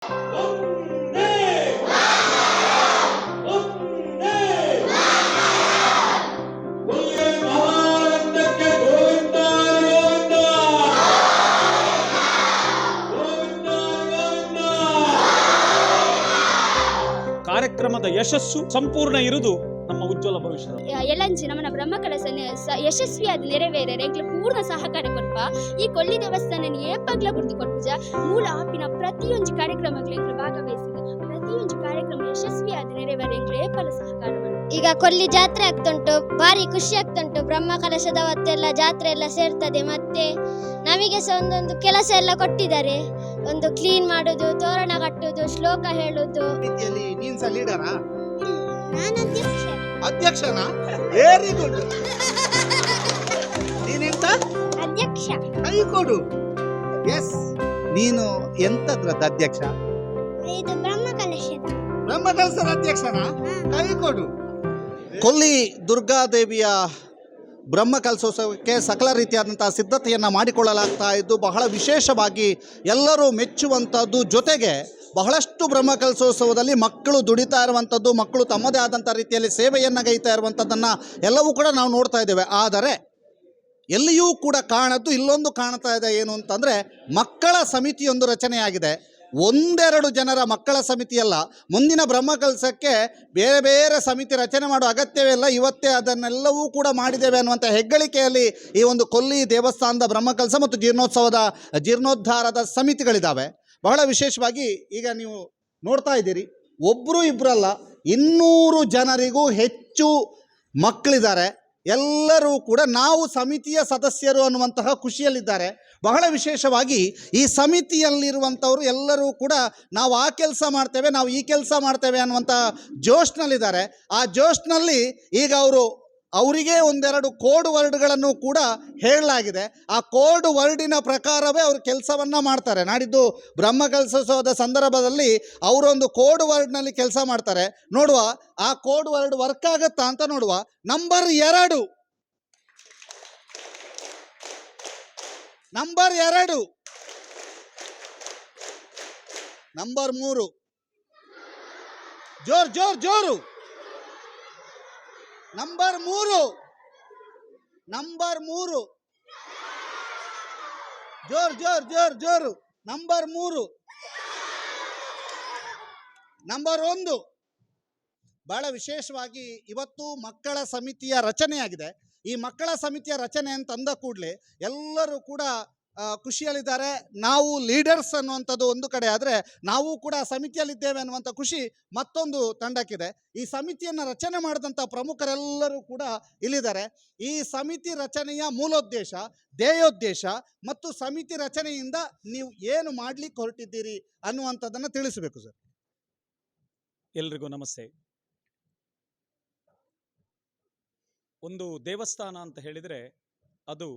ಕಾರ್ಯಕ್ರಮದ ಯಶಸ್ಸು ಸಂಪೂರ್ಣ ಇರುವುದು ನಮ್ಮ ಉಜ್ವಲ ಭವಿಷ್ಯದ ಎಲಂಚಿ ನಮ್ಮನ ಬ್ರಹ್ಮಕಲಶ ಯಶಸ್ವಿಯಾದ ನೆರವೇರ ಪೂರ್ಣ ಸಹಕಾರ ಕೊಡ್ಪ ಈ ಕೊಲ್ಲಿ ದೇವಸ್ಥಾನ ಏಪಗ್ಲ ಗುರ್ತು ಕೊಡ್ಪುಜ ಮೂಲ ಆಪಿನ ಪ್ರತಿಯೊಂದು ಕಾರ್ಯಕ್ರಮಗಳು ಭಾಗವಹಿಸಿದ ಪ್ರತಿಯೊಂದು ಕಾರ್ಯಕ್ರಮ ಯಶಸ್ವಿಯಾದ ನೆರವೇರ ಏಪಲ ಸಹಕಾರ. ಈಗ ಕೊಲ್ಲಿ ಜಾತ್ರೆ ಆಗ್ತುಂಟು, ಭಾರಿ ಖುಷಿ ಆಗ್ತುಂಟು. ಬ್ರಹ್ಮ ಕಲಶದ ಹೊತ್ತೆಲ್ಲ ಜಾತ್ರೆ ಎಲ್ಲ ಸೇರ್ತದೆ. ಮತ್ತೆ ನಮಗೆ ಸಹ ಒಂದೊಂದು ಕೆಲಸ ಎಲ್ಲ ಕೊಟ್ಟಿದ್ದಾರೆ. ಒಂದು ಕ್ಲೀನ್ ಮಾಡುದು, ತೋರಣ ಕಟ್ಟುದು, ಶ್ಲೋಕ ಹೇಳುದು. ನೀನ್ ಸಹ ಲೀಡರಾ? ನಾನು ಅಧ್ಯಕ್ಷನಾ? Very good. ನೀನೆಂತ ಅಧ್ಯಕ್ಷ? ಕೈ ಕೊಡು. ಎಸ್, ನೀನು ಎಂತದ್ರದ ಅಧ್ಯಕ್ಷ? ಇದು ಬ್ರಹ್ಮ ಕಲಶದ ಅಧ್ಯಕ್ಷನಾ? ಕೈ ಕೊಡು. ಕೊಲ್ಲಿ ದುರ್ಗಾದೇವಿಯ ಬ್ರಹ್ಮ ಕಲಶೋತ್ಸವಕ್ಕೆ ಸಕಲ ರೀತಿಯಾದಂತಹ ಸಿದ್ಧತೆಯನ್ನು ಮಾಡಿಕೊಳ್ಳಲಾಗ್ತಾ ಇದ್ದು ಬಹಳ ವಿಶೇಷವಾಗಿ ಎಲ್ಲರೂ ಮೆಚ್ಚುವಂಥದ್ದು. ಜೊತೆಗೆ ಬಹಳಷ್ಟು ಬ್ರಹ್ಮ ಕಲಶೋತ್ಸವದಲ್ಲಿ ಮಕ್ಕಳು ದುಡಿತಾ ಇರುವಂಥದ್ದು, ಮಕ್ಕಳು ತಮ್ಮದೇ ಆದಂಥ ರೀತಿಯಲ್ಲಿ ಸೇವೆಯನ್ನು ಗೈತಾ ಇರುವಂಥದ್ದನ್ನು ಎಲ್ಲವೂ ಕೂಡ ನಾವು ನೋಡ್ತಾ ಇದ್ದೇವೆ. ಆದರೆ ಎಲ್ಲಿಯೂ ಕೂಡ ಕಾಣದ್ದು ಇಲ್ಲೊಂದು ಕಾಣ್ತಾ ಇದೆ. ಏನು ಅಂತಂದರೆ ಮಕ್ಕಳ ಸಮಿತಿಯೊಂದು ರಚನೆಯಾಗಿದೆ. ಒಂದೆರಡು ಜನರ ಮಕ್ಕಳ ಸಮಿತಿಯಲ್ಲ, ಮುಂದಿನ ಬ್ರಹ್ಮ ಕಲಶಕ್ಕೆ ಬೇರೆ ಬೇರೆ ಸಮಿತಿ ರಚನೆ ಮಾಡುವ ಅಗತ್ಯವೇ ಇಲ್ಲ. ಇವತ್ತೇ ಅದನ್ನೆಲ್ಲವೂ ಕೂಡ ಮಾಡಿದ್ದೇವೆ ಅನ್ನುವಂಥ ಹೆಗ್ಗಳಿಕೆಯಲ್ಲಿ ಈ ಒಂದು ಕೊಲ್ಲಿ ದೇವಸ್ಥಾನದ ಬ್ರಹ್ಮ ಕಲಶ ಮತ್ತು ಜೀರ್ಣೋದ್ಧಾರದ ಸಮಿತಿಗಳಿದ್ದಾವೆ. ಬಹಳ ವಿಶೇಷವಾಗಿ ಈಗ ನೀವು ನೋಡ್ತಾ ಇದ್ದೀರಿ, ಒಬ್ಬರು ಇಬ್ಬರಲ್ಲ 200 ಜನರಿಗೂ ಹೆಚ್ಚು ಮಕ್ಕಳಿದ್ದಾರೆ. ಎಲ್ಲರೂ ಕೂಡ ನಾವು ಸಮಿತಿಯ ಸದಸ್ಯರು ಅನ್ನುವಂತಹ ಖುಷಿಯಲ್ಲಿದ್ದಾರೆ. ಬಹಳ ವಿಶೇಷವಾಗಿ ಈ ಸಮಿತಿಯಲ್ಲಿರುವಂಥವರು ಎಲ್ಲರೂ ಕೂಡ ನಾವು ಆ ಕೆಲಸ ಮಾಡ್ತೇವೆ, ನಾವು ಈ ಕೆಲಸ ಮಾಡ್ತೇವೆ ಅನ್ನುವಂಥ ಜೋಶ್ನಲ್ಲಿದ್ದಾರೆ. ಆ ಜೋಶ್ನಲ್ಲಿ ಈಗ ಅವರಿಗೆ ಒಂದೆರಡು ಕೋಡ್ ವರ್ಡ್ಗಳನ್ನು ಕೂಡ ಹೇಳಲಾಗಿದೆ. ಆ ಕೋಡ್ ವರ್ಡಿನ ಪ್ರಕಾರವೇ ಅವರು ಕೆಲಸವನ್ನು ಮಾಡ್ತಾರೆ. ನಾಡಿದ್ದು ಬ್ರಹ್ಮ ಕಲಶೋತ್ಸವದ ಸಂದರ್ಭದಲ್ಲಿ ಅವರೊಂದು ಕೋಡ್ ವರ್ಡ್ನಲ್ಲಿ ಕೆಲಸ ಮಾಡ್ತಾರೆ. ನೋಡುವ ಆ ಕೋಡ್ ವರ್ಡ್ ವರ್ಕ್ ಆಗುತ್ತಾ ಅಂತ ನೋಡುವ. ನಂಬರ್ 2, ನಂಬರ್ 2, ನಂಬರ್ 3, ಜೋರು, ನಂಬರ್ 3, ಜೋರು, ನಂಬರ್ 3, ನಂಬರ್ 1. ಬಹಳ ವಿಶೇಷವಾಗಿ ಇವತ್ತು ಮಕ್ಕಳ ಸಮಿತಿಯ ರಚನೆಯಾಗಿದೆ. ಈ ಮಕ್ಕಳ ಸಮಿತಿಯ ರಚನೆ ಅಂತ ಅಂದ ಕೂಡಲೇ ಎಲ್ಲರೂ ಕೂಡ ಖುಷಿಯಲ್ಲಿದ್ದಾರೆ. ನಾವು ಲೀಡರ್ಸ್ ಅನ್ನುವಂಥದ್ದು ಒಂದು ಕಡೆ ಆದರೆ ನಾವು ಕೂಡ ಸಮಿತಿಯಲ್ಲಿದ್ದೇವೆ ಅನ್ನುವಂಥ ಖುಷಿ ಮತ್ತೊಂದು ತಂಡಕ್ಕಿದೆ. ಈ ಸಮಿತಿಯನ್ನು ರಚನೆ ಮಾಡಿದಂಥ ಪ್ರಮುಖರೆಲ್ಲರೂ ಕೂಡ ಇಲ್ಲಿದ್ದಾರೆ. ಈ ಸಮಿತಿ ರಚನೆಯ ಮೂಲೋದ್ದೇಶ, ಧ್ಯೇಯೋದ್ದೇಶ ಮತ್ತು ಸಮಿತಿ ರಚನೆಯಿಂದ ನೀವು ಏನು ಮಾಡಲಿಕ್ಕೆ ಹೊರಟಿದ್ದೀರಿ ಅನ್ನುವಂಥದ್ದನ್ನು ತಿಳಿಸಬೇಕು ಸರ್. ಎಲ್ರಿಗೂ ನಮಸ್ತೆ. ಒಂದು ದೇವಸ್ಥಾನ ಅಂತ ಹೇಳಿದರೆ ಅದು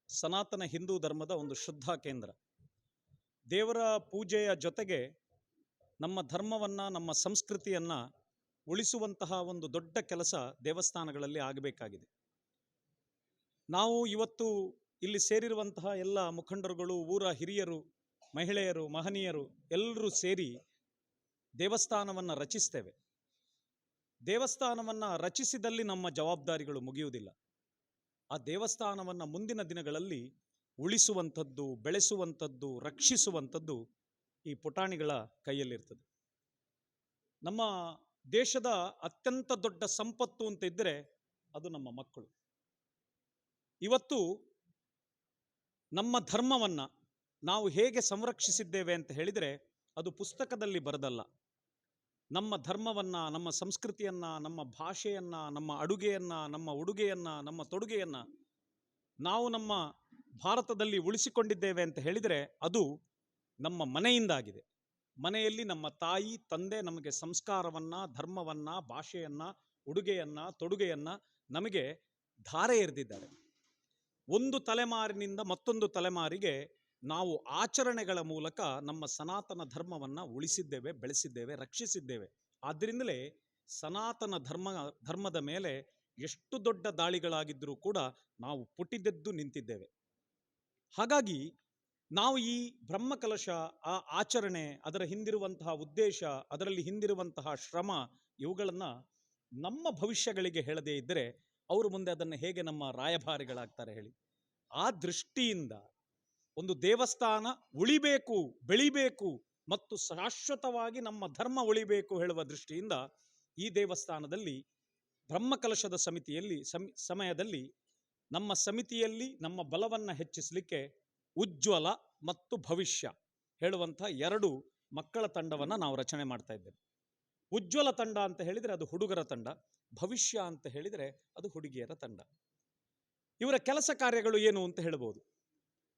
ಸನಾತನ ಹಿಂದೂ ಧರ್ಮದ ಒಂದು ಶುದ್ಧ ಕೇಂದ್ರ. ದೇವರ ಪೂಜೆಯ ಜೊತೆಗೆ ನಮ್ಮ ಧರ್ಮವನ್ನು, ನಮ್ಮ ಸಂಸ್ಕೃತಿಯನ್ನು ಉಳಿಸುವಂತಹ ಒಂದು ದೊಡ್ಡ ಕೆಲಸ ದೇವಸ್ಥಾನಗಳಲ್ಲಿ ಆಗಬೇಕಾಗಿದೆ. ನಾವು ಇವತ್ತು ಇಲ್ಲಿ ಸೇರಿರುವಂತಹ ಎಲ್ಲ ಮುಖಂಡರುಗಳು, ಊರ ಹಿರಿಯರು, ಮಹಿಳೆಯರು, ಮಹನೀಯರು ಎಲ್ಲರೂ ಸೇರಿ ದೇವಸ್ಥಾನವನ್ನು ರಚಿಸ್ತೇವೆ. ದೇವಸ್ಥಾನವನ್ನು ರಚಿಸಿದಲ್ಲಿ ನಮ್ಮ ಜವಾಬ್ದಾರಿಗಳು ಮುಗಿಯುವುದಿಲ್ಲ. ಆ ದೇವಸ್ಥಾನವನ್ನು ಮುಂದಿನ ದಿನಗಳಲ್ಲಿ ಉಳಿಸುವಂಥದ್ದು, ಬೆಳೆಸುವಂಥದ್ದು, ರಕ್ಷಿಸುವಂಥದ್ದು ಈ ಪುಟಾಣಿಗಳ ಕೈಯಲ್ಲಿರ್ತದೆ. ನಮ್ಮ ದೇಶದ ಅತ್ಯಂತ ದೊಡ್ಡ ಸಂಪತ್ತು ಅಂತ ಇದ್ದರೆ ಅದು ನಮ್ಮ ಮಕ್ಕಳು. ಇವತ್ತು ನಮ್ಮ ಧರ್ಮವನ್ನು ನಾವು ಹೇಗೆ ಸಂರಕ್ಷಿಸಿದ್ದೇವೆ ಅಂತ ಹೇಳಿದರೆ ಅದು ಪುಸ್ತಕದಲ್ಲಿ ಬರೆದಲ್ಲ. ನಮ್ಮ ಧರ್ಮವನ್ನು, ನಮ್ಮ ಸಂಸ್ಕೃತಿಯನ್ನು, ನಮ್ಮ ಭಾಷೆಯನ್ನು, ನಮ್ಮ ಅಡುಗೆಯನ್ನು, ನಮ್ಮ ಉಡುಗೆಯನ್ನು, ನಮ್ಮ ತೊಡುಗೆಯನ್ನು ನಾವು ನಮ್ಮ ಭಾರತದಲ್ಲಿ ಉಳಿಸಿಕೊಂಡಿದ್ದೇವೆ ಅಂತ ಹೇಳಿದರೆ ಅದು ನಮ್ಮ ಮನೆಯಿಂದಾಗಿದೆ. ಮನೆಯಲ್ಲಿ ನಮ್ಮ ತಾಯಿ ತಂದೆ ನಮಗೆ ಸಂಸ್ಕಾರವನ್ನು, ಧರ್ಮವನ್ನು, ಭಾಷೆಯನ್ನು, ಉಡುಗೆಯನ್ನು, ತೊಡುಗೆಯನ್ನು ನಮಗೆ ಧಾರೆ ಎರೆದಿದ್ದಾರೆ. ಒಂದು ತಲೆಮಾರಿನಿಂದ ಮತ್ತೊಂದು ತಲೆಮಾರಿಗೆ ನಾವು ಆಚರಣೆಗಳ ಮೂಲಕ ನಮ್ಮ ಸನಾತನ ಧರ್ಮವನ್ನು ಉಳಿಸಿದ್ದೇವೆ, ಬೆಳೆಸಿದ್ದೇವೆ, ರಕ್ಷಿಸಿದ್ದೇವೆ. ಆದ್ದರಿಂದಲೇ ಸನಾತನ ಧರ್ಮದ ಮೇಲೆ ಎಷ್ಟು ದೊಡ್ಡ ದಾಳಿಗಳಾಗಿದ್ದರೂ ಕೂಡ ನಾವು ಪುಟಿದೆದ್ದು ನಿಂತಿದ್ದೇವೆ. ಹಾಗಾಗಿ ನಾವು ಈ ಬ್ರಹ್ಮಕಲಶ ಆ ಆಚರಣೆ, ಅದರ ಹಿಂದಿರುವಂತಹ ಉದ್ದೇಶ, ಅದರಲ್ಲಿ ಹಿಂದಿರುವಂತಹ ಶ್ರಮ, ಇವುಗಳನ್ನು ನಮ್ಮ ಭವಿಷ್ಯಗಳಿಗೆ ಹೇಳದೇ ಇದ್ದರೆ ಅವರು ಮುಂದೆ ಅದನ್ನು ಹೇಗೆ ನಮ್ಮ ರಾಯಭಾರಿಗಳಾಗ್ತಾರೆ ಹೇಳಿ. ಆ ದೃಷ್ಟಿಯಿಂದ ಒಂದು ದೇವಸ್ಥಾನ ಉಳಿಬೇಕು, ಬೆಳಿಬೇಕು ಮತ್ತು ಶಾಶ್ವತವಾಗಿ ನಮ್ಮ ಧರ್ಮ ಉಳಿಬೇಕು ಹೇಳುವ ದೃಷ್ಟಿಯಿಂದ ಈ ದೇವಸ್ಥಾನದಲ್ಲಿ ಬ್ರಹ್ಮಕಲಶದ ಸಮಯದಲ್ಲಿ ನಮ್ಮ ಸಮಿತಿಯಲ್ಲಿ ನಮ್ಮ ಬಲವನ್ನು ಹೆಚ್ಚಿಸಲಿಕ್ಕೆ ಉಜ್ವಲ ಮತ್ತು ಭವಿಷ್ಯ ಹೇಳುವಂಥ 2 ಮಕ್ಕಳ ತಂಡವನ್ನು ನಾವು ರಚನೆ ಮಾಡ್ತಾ ಇದ್ದೇವೆ. ಉಜ್ವಲ ತಂಡ ಅಂತ ಹೇಳಿದರೆ ಅದು ಹುಡುಗರ ತಂಡ, ಭವಿಷ್ಯ ಅಂತ ಹೇಳಿದರೆ ಅದು ಹುಡುಗಿಯರ ತಂಡ. ಇವರ ಕೆಲಸ ಕಾರ್ಯಗಳು ಏನು ಅಂತ ಹೇಳ್ಬೋದು.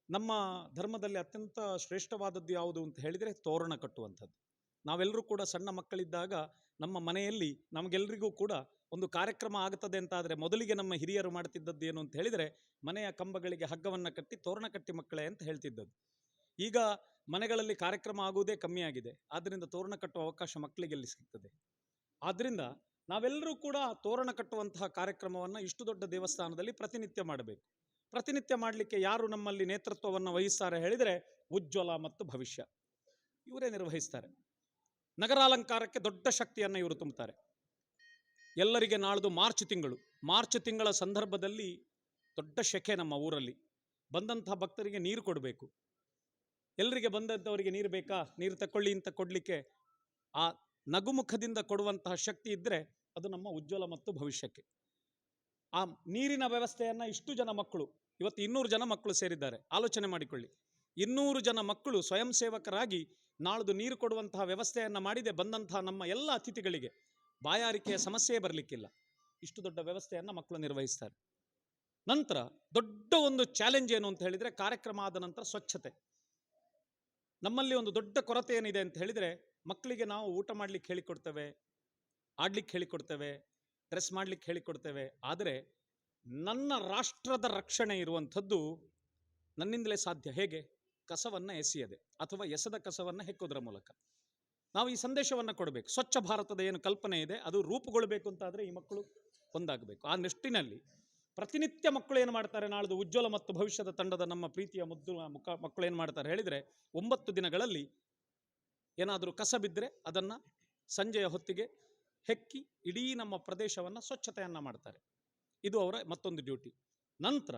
ನಮ್ಮ ಧರ್ಮದಲ್ಲಿ ಅತ್ಯಂತ ಶ್ರೇಷ್ಠವಾದದ್ದು ಯಾವುದು ಅಂತ ಹೇಳಿದರೆ ತೋರಣ ಕಟ್ಟುವಂಥದ್ದು. ನಾವೆಲ್ಲರೂ ಕೂಡ ಸಣ್ಣ ಮಕ್ಕಳಿದ್ದಾಗ ನಮ್ಮ ಮನೆಯಲ್ಲಿ ನಮಗೆಲ್ಲರಿಗೂ ಕೂಡ ಒಂದು ಕಾರ್ಯಕ್ರಮ ಆಗುತ್ತದೆ ಅಂತಾದರೆ ಮೊದಲಿಗೆ ನಮ್ಮ ಹಿರಿಯರು ಮಾಡ್ತಿದ್ದದ್ದು ಏನು ಅಂತ ಹೇಳಿದರೆ ಮನೆಯ ಕಂಬಗಳಿಗೆ ಹಗ್ಗವನ್ನು ಕಟ್ಟಿ ತೋರಣ ಕಟ್ಟಿ ಮಕ್ಕಳೇ ಅಂತ ಹೇಳ್ತಿದ್ದದ್ದು. ಈಗ ಮನೆಗಳಲ್ಲಿ ಕಾರ್ಯಕ್ರಮ ಆಗುವುದೇ ಕಮ್ಮಿ ಆಗಿದೆ. ಆದ್ದರಿಂದ ತೋರಣ ಕಟ್ಟುವ ಅವಕಾಶ ಮಕ್ಕಳಿಗೆ ಎಲ್ಲಿ ಸಿಗ್ತದೆ? ಆದ್ದರಿಂದ ನಾವೆಲ್ಲರೂ ಕೂಡ ತೋರಣ ಕಟ್ಟುವಂತಹ ಕಾರ್ಯಕ್ರಮವನ್ನು ಇಷ್ಟು ದೊಡ್ಡ ದೇವಸ್ಥಾನದಲ್ಲಿ ಪ್ರತಿನಿತ್ಯ ಮಾಡಬೇಕು. ಪ್ರತಿನಿತ್ಯ ಮಾಡಲಿಕ್ಕೆ ಯಾರು ನಮ್ಮಲ್ಲಿ ನೇತೃತ್ವವನ್ನು ವಹಿಸ್ತಾರೆ ಹೇಳಿದರೆ ಉಜ್ವಲ ಮತ್ತು ಭವಿಷ್ಯ ಇವರೇ ನಿರ್ವಹಿಸ್ತಾರೆ. ನಗರಾಲಂಕಾರಕ್ಕೆ ದೊಡ್ಡ ಶಕ್ತಿಯನ್ನು ಇವರು ತುಂಬುತ್ತಾರೆ. ಎಲ್ಲರಿಗೆ ನಾಳ್ದು ಮಾರ್ಚ್ ತಿಂಗಳ ಸಂದರ್ಭದಲ್ಲಿ ದೊಡ್ಡ ಶೆಕೆ ನಮ್ಮ ಊರಲ್ಲಿ. ಬಂದಂತಹ ಭಕ್ತರಿಗೆ ನೀರು ಕೊಡಬೇಕು. ಎಲ್ಲರಿಗೆ ಬಂದಂಥವರಿಗೆ ನೀರು ಬೇಕಾ, ನೀರು ತಗೊಳ್ಳಿ ಅಂತ ಕೊಡಲಿಕ್ಕೆ ಆ ನಗುಮುಖದಿಂದ ಕೊಡುವಂತಹ ಶಕ್ತಿ ಇದ್ದರೆ ಅದು ನಮ್ಮ ಉಜ್ವಲ ಮತ್ತು ಭವಿಷ್ಯಕ್ಕೆ. ಆ ನೀರಿನ ವ್ಯವಸ್ಥೆಯನ್ನು ಇಷ್ಟು ಜನ ಮಕ್ಕಳು, ಇವತ್ತು 200 ಜನ ಮಕ್ಕಳು ಸೇರಿದ್ದಾರೆ. ಆಲೋಚನೆ ಮಾಡಿಕೊಳ್ಳಿ, 200 ಜನ ಮಕ್ಕಳು ಸ್ವಯಂ ಸೇವಕರಾಗಿ ನಾಳ್ದು ನೀರು ಕೊಡುವಂತಹ ವ್ಯವಸ್ಥೆಯನ್ನು ಮಾಡಿದೆ. ಬಂದಂತಹ ನಮ್ಮ ಎಲ್ಲ ಅತಿಥಿಗಳಿಗೆ ಬಾಯಾರಿಕೆಯ ಸಮಸ್ಯೆ ಬರಲಿಕ್ಕಿಲ್ಲ. ಇಷ್ಟು ದೊಡ್ಡ ವ್ಯವಸ್ಥೆಯನ್ನು ಮಕ್ಕಳು ನಿರ್ವಹಿಸ್ತಾರೆ. ನಂತರ ದೊಡ್ಡ ಒಂದು ಚಾಲೆಂಜ್ ಏನು ಅಂತ ಹೇಳಿದರೆ ಕಾರ್ಯಕ್ರಮ ಆದ ನಂತರ ಸ್ವಚ್ಛತೆ. ನಮ್ಮಲ್ಲಿ ಒಂದು ದೊಡ್ಡ ಕೊರತೆ ಏನಿದೆ ಅಂತ ಹೇಳಿದರೆ ಮಕ್ಕಳಿಗೆ ನಾವು ಊಟ ಮಾಡಲಿಕ್ಕೆ ಹೇಳಿಕೊಡ್ತೇವೆ, ಆಡ್ಲಿಕ್ಕೆ ಹೇಳಿಕೊಡ್ತೇವೆ, ಡ್ರೆಸ್ ಮಾಡಲಿಕ್ಕೆ ಹೇಳಿಕೊಡ್ತೇವೆ. ಆದರೆ ನನ್ನ ರಾಷ್ಟ್ರದ ರಕ್ಷಣೆ ಇರುವಂಥದ್ದು ನನ್ನಿಂದಲೇ ಸಾಧ್ಯ. ಹೇಗೆ? ಕಸವನ್ನು ಎಸೆಯದೆ ಅಥವಾ ಎಸೆದ ಕಸವನ್ನು ಹೆಕ್ಕೋದ್ರ ಮೂಲಕ ನಾವು ಈ ಸಂದೇಶವನ್ನು ಕೊಡಬೇಕು. ಸ್ವಚ್ಛ ಭಾರತದ ಏನು ಕಲ್ಪನೆ ಇದೆ ಅದು ರೂಪುಗೊಳ್ಳಬೇಕು ಅಂತಾದರೆ ಈ ಮಕ್ಕಳು ಒಂದಾಗಬೇಕು. ಆ ನಿಟ್ಟಿನಲ್ಲಿ ಪ್ರತಿನಿತ್ಯ ಮಕ್ಕಳು ಏನು ಮಾಡ್ತಾರೆ, ನಾಳ್ದು ಉಜ್ವಲ ಮತ್ತು ಭವಿಷ್ಯದ ತಂಡದ ನಮ್ಮ ಪ್ರೀತಿಯ ಮುದ್ದು ಮಕ್ಕಳು ಏನು ಮಾಡ್ತಾರೆ ಹೇಳಿದರೆ 9 ದಿನಗಳಲ್ಲಿ ಏನಾದರೂ ಕಸ ಬಿದ್ದರೆ ಅದನ್ನು ಸಂಜೆಯ ಹೊತ್ತಿಗೆ ಹೆಕ್ಕಿ ಇಡೀ ನಮ್ಮ ಪ್ರದೇಶವನ್ನು ಸ್ವಚ್ಛತೆಯನ್ನು ಮಾಡ್ತಾರೆ. ಇದು ಅವರ ಮತ್ತೊಂದು ಡ್ಯೂಟಿ. ನಂತರ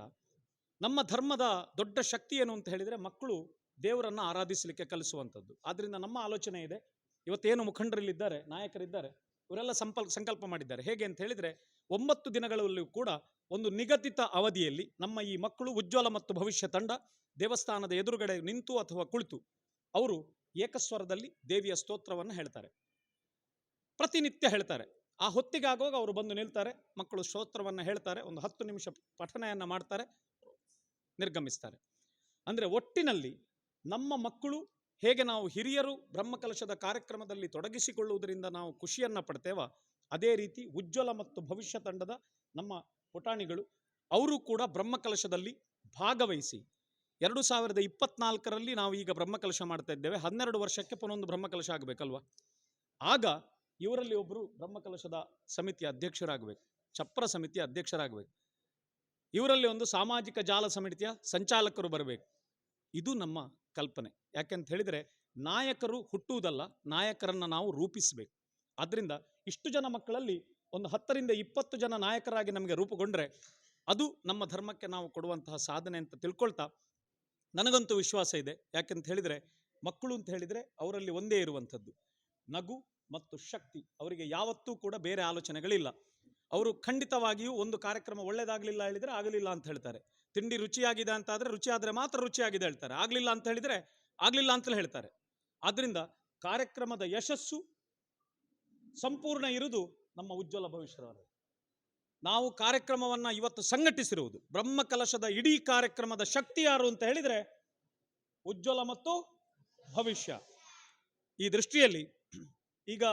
ನಮ್ಮ ಧರ್ಮದ ದೊಡ್ಡ ಶಕ್ತಿ ಏನು ಅಂತ ಹೇಳಿದರೆ ಮಕ್ಕಳು ದೇವರನ್ನು ಆರಾಧಿಸಲಿಕ್ಕೆ ಕಲಿಸುವಂಥದ್ದು. ಆದ್ದರಿಂದ ನಮ್ಮ ಆಲೋಚನೆ ಇದೆ, ಇವತ್ತೇನು ಮುಖಂಡರಲ್ಲಿದ್ದಾರೆ, ನಾಯಕರಿದ್ದಾರೆ, ಇವರೆಲ್ಲ ಸಂಕಲ್ಪ ಮಾಡಿದ್ದಾರೆ. ಹೇಗೆ ಅಂತ ಹೇಳಿದರೆ 9 ದಿನಗಳಲ್ಲೂ ಕೂಡ ಒಂದು ನಿಗದಿತ ಅವಧಿಯಲ್ಲಿ ನಮ್ಮ ಈ ಮಕ್ಕಳು ಉಜ್ವಲ ಮತ್ತು ಭವಿಷ್ಯ ತಂಡ ದೇವಸ್ಥಾನದ ಎದುರುಗಡೆ ನಿಂತು ಅಥವಾ ಕುಳಿತು ಅವರು ಏಕಸ್ವರದಲ್ಲಿ ದೇವಿಯ ಸ್ತೋತ್ರವನ್ನು ಹೇಳ್ತಾರೆ. ಪ್ರತಿನಿತ್ಯ ಹೇಳ್ತಾರೆ. ಆ ಹೊತ್ತಿಗಾಗುವಾಗ ಅವರು ಬಂದು ನಿಲ್ತಾರೆ, ಮಕ್ಕಳು ಸ್ತೋತ್ರವನ್ನು ಹೇಳ್ತಾರೆ, ಒಂದು 10 ನಿಮಿಷ ಪಠನೆಯನ್ನು ಮಾಡ್ತಾರೆ, ನಿರ್ಗಮಿಸ್ತಾರೆ. ಅಂದರೆ ಒಟ್ಟಿನಲ್ಲಿ ನಮ್ಮ ಮಕ್ಕಳು ಹೇಗೆ ನಾವು ಹಿರಿಯರು ಬ್ರಹ್ಮಕಲಶದ ಕಾರ್ಯಕ್ರಮದಲ್ಲಿ ತೊಡಗಿಸಿಕೊಳ್ಳುವುದರಿಂದ ನಾವು ಖುಷಿಯನ್ನು ಪಡ್ತೇವೋ ಅದೇ ರೀತಿ ಉಜ್ವಲ ಮತ್ತು ಭವಿಷ್ಯ ತಂಡದ ನಮ್ಮ ಪುಟಾಣಿಗಳು ಅವರು ಕೂಡ ಬ್ರಹ್ಮಕಲಶದಲ್ಲಿ ಭಾಗವಹಿಸಿ 2024ರಲ್ಲಿ ನಾವು ಈಗ ಬ್ರಹ್ಮಕಲಶ ಮಾಡ್ತಾ ಇದ್ದೇವೆ. 12 ವರ್ಷಕ್ಕೆ ಪುನೊಂದು ಬ್ರಹ್ಮಕಲಶ ಆಗಬೇಕಲ್ವ? ಆಗ ಇವರಲ್ಲಿ ಒಬ್ಬರು ಬ್ರಹ್ಮಕಲಶದ ಸಮಿತಿಯ ಅಧ್ಯಕ್ಷರಾಗಬೇಕು, ಚಪ್ರ ಸಮಿತಿಯ ಅಧ್ಯಕ್ಷರಾಗಬೇಕು. ಇವರಲ್ಲಿ ಒಂದು ಸಾಮಾಜಿಕ ಜಾಲ ಸಮಿತಿಯ ಸಂಚಾಲಕರು ಬರಬೇಕು. ಇದು ನಮ್ಮ ಕಲ್ಪನೆ. ಯಾಕೆಂತ ಹೇಳಿದರೆ ನಾಯಕರು ಹುಟ್ಟುವುದಲ್ಲ, ನಾಯಕರನ್ನು ನಾವು ರೂಪಿಸಬೇಕು. ಆದ್ದರಿಂದ ಇಷ್ಟು ಜನ ಮಕ್ಕಳಲ್ಲಿ ಒಂದು 10ರಿಂದ 20 ಜನ ನಾಯಕರಾಗಿ ನಮಗೆ ರೂಪುಗೊಂಡ್ರೆ ಅದು ನಮ್ಮ ಧರ್ಮಕ್ಕೆ ನಾವು ಕೊಡುವಂತಹ ಸಾಧನೆ ಅಂತ ತಿಳ್ಕೊಳ್ತಾ ನನಗಂತೂ ವಿಶ್ವಾಸ ಇದೆ. ಯಾಕೆಂತ ಹೇಳಿದರೆ ಮಕ್ಕಳು ಅಂತ ಹೇಳಿದರೆ ಅವರಲ್ಲಿ ಒಂದೇ ಇರುವಂಥದ್ದು ನಗು ಮತ್ತು ಶಕ್ತಿ. ಅವರಿಗೆ ಯಾವತ್ತೂ ಕೂಡ ಬೇರೆ ಆಲೋಚನೆಗಳಿಲ್ಲ. ಅವರು ಖಂಡಿತವಾಗಿಯೂ ಒಂದು ಕಾರ್ಯಕ್ರಮ ಒಳ್ಳೆಯದಾಗಲಿಲ್ಲ ಹೇಳಿದರೆ ಆಗಲಿಲ್ಲ ಅಂತ ಹೇಳ್ತಾರೆ. ತಿಂಡಿ ರುಚಿಯಾಗಿದೆ ಅಂತ ಆದರೆ ರುಚಿಯಾದರೆ ಮಾತ್ರ ರುಚಿಯಾಗಿದೆ ಹೇಳ್ತಾರೆ. ಆಗಲಿಲ್ಲ ಅಂತ ಹೇಳಿದರೆ ಆಗಲಿಲ್ಲ ಅಂತಲೇ ಹೇಳ್ತಾರೆ. ಆದ್ದರಿಂದ ಕಾರ್ಯಕ್ರಮದ ಯಶಸ್ಸು ಸಂಪೂರ್ಣ ಇರುವುದು ನಮ್ಮ ಉಜ್ವಲ ಭವಿಷ್ಯದವರೆಗೆ. ನಾವು ಕಾರ್ಯಕ್ರಮವನ್ನು ಇವತ್ತು ಸಂಘಟಿಸಿರುವುದು ಬ್ರಹ್ಮಕಲಶದ ಇಡೀ ಕಾರ್ಯಕ್ರಮದ ಶಕ್ತಿ ಯಾರು ಅಂತ ಹೇಳಿದರೆ ಉಜ್ವಲ ಮತ್ತು ಭವಿಷ್ಯ. ಈ ದೃಷ್ಟಿಯಲ್ಲಿ ಈಗ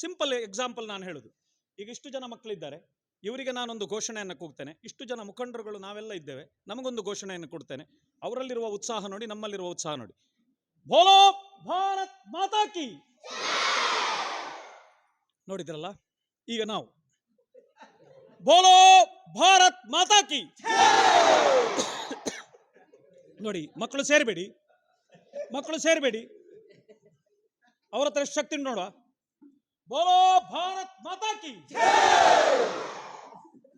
ಸಿಂಪಲ್ ಎಕ್ಸಾಂಪಲ್ ನಾನು ಹೇಳುದು, ಈಗ ಇಷ್ಟು ಜನ ಮಕ್ಕಳಿದ್ದಾರೆ, ಇವರಿಗೆ ನಾನೊಂದು ಘೋಷಣೆಯನ್ನು ಕೂಗ್ತೇನೆ. ಇಷ್ಟು ಜನ ಮುಖಂಡರುಗಳು ನಾವೆಲ್ಲ ಇದ್ದೇವೆ, ನಮಗೊಂದು ಘೋಷಣೆಯನ್ನು ಕೊಡ್ತೇನೆ. ಅವರಲ್ಲಿರುವ ಉತ್ಸಾಹ ನೋಡಿ, ನಮ್ಮಲ್ಲಿರುವ ಉತ್ಸಾಹ ನೋಡಿ. ಬೋಲೋ ಭಾರತ್ ಮಾತಾ ಕಿ. ನೋಡಿದ್ರಲ್ಲ, ಈಗ ನಾವು ಬೋಲೋ ಭಾರತ್ ಮಾತಾ ಕಿ ನೋಡಿ. ಮಕ್ಕಳು ಸೇರಿಬೇಡಿ, ಮಕ್ಕಳು ಸೇರಬೇಡಿ, ಅವರ ಹತ್ರ ಎಷ್ಟು ಶಕ್ತಿ ನೋಡುವ. ಬೋಲೋ ಭಾರತ್ ಮಾತಾ ಕಿ